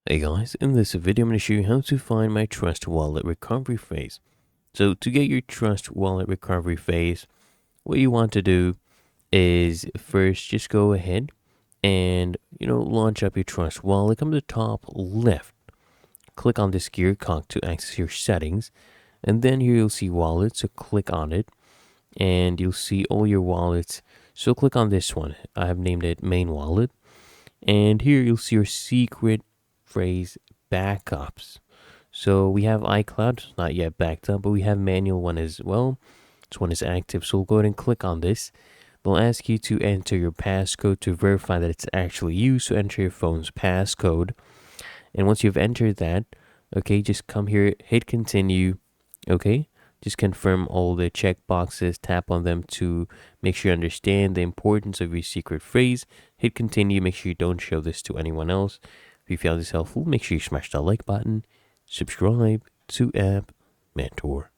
Hey guys, in this video I'm going to show you how to find my Trust Wallet recovery phase. So to get your Trust Wallet recovery phase, what you want to do is first just go ahead and launch up your Trust Wallet. Come to the top left, click on this gear cog to access your settings, and then here you'll see wallets. So click on it and you'll see all your wallets. So click on this one. I have named it main wallet, and here you'll see your secret phrase backups. So we have iCloud, not yet backed up, but we have manual one as well. This one is active, so we'll go ahead and click on this. They'll ask you to enter your passcode to verify that it's actually you. So enter your phone's passcode. And once you've entered that, okay, just come here, hit continue, okay? Just confirm all the check boxes, tap on them to make sure you understand the importance of your secret phrase. Hit continue, make sure you don't show this to anyone else. If you found this helpful, make sure you smash that like button, subscribe to App Mentor.